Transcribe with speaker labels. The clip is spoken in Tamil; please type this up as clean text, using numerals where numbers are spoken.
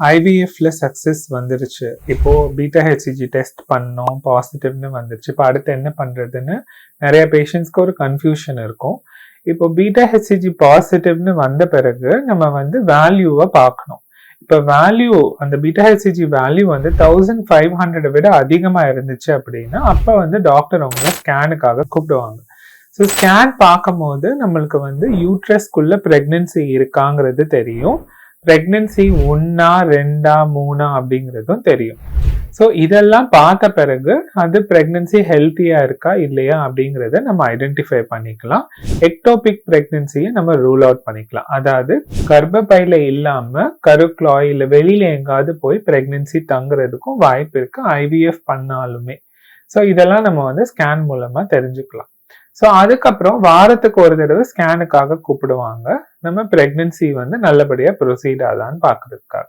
Speaker 1: ஐவிஎஃப்ல சக்சஸ் வந்துருச்சு, இப்போ பீட்டா ஹெச்சிஜி டெஸ்ட் பண்ணோம், பாசிட்டிவ்னு வந்துருச்சு, இப்போ அடுத்து என்ன பண்றதுன்னு நிறைய பேஷண்ட்ஸ்க்கு ஒரு கன்ஃபியூஷன் இருக்கும். இப்போ பீட்டா ஹெச்சிஜி பாசிட்டிவ்னு வந்த பிறகு நம்ம வேல்யூவை பார்க்கணும். இப்போ வேல்யூ, அந்த பீட்டா ஹெச்சிஜி வேல்யூ 1500 விட அதிகமா இருந்துச்சு அப்படின்னா அப்ப டாக்டர் அவங்கள ஸ்கேனுக்காக கூப்பிடுவாங்க. ஸோ ஸ்கேன் பார்க்கும் போது நம்மளுக்கு யூட்ரஸ்குள்ள பிரெக்னன்சி இருக்காங்கிறது தெரியும், பிரெக்னன்சி 1 2 3 அப்படிங்கிறதும் தெரியும். ஸோ இதெல்லாம் பார்த்த பிறகு அது பிரெக்னன்சி ஹெல்த்தியா இருக்கா இல்லையா அப்படிங்கிறத நம்ம ஐடென்டிஃபை பண்ணிக்கலாம். எக்டோபிக் பிரெக்னன்சியை நம்ம ரூல் அவுட் பண்ணிக்கலாம். அதாவது கர்ப்பப்பையில இல்லாம கருக்குழாய் இல்ல வெளியில எங்காவது போய் பிரெக்னன்சி தங்குறதுக்கும் வாய்ப்பு இருக்கு ஐவிஎஃப் பண்ணாலுமே. ஸோ இதெல்லாம் நம்ம ஸ்கேன் மூலமா தெரிஞ்சுக்கலாம். ஸோ அதுக்கப்புறம் வாரத்துக்கு ஒரு தடவை ஸ்கேனுக்காக கூப்பிடுவாங்க, நம்ம பிரெக்னன்சி நல்லபடியா ப்ரொசீட் ஆகுதான்னு பார்க்கறதுக்காக.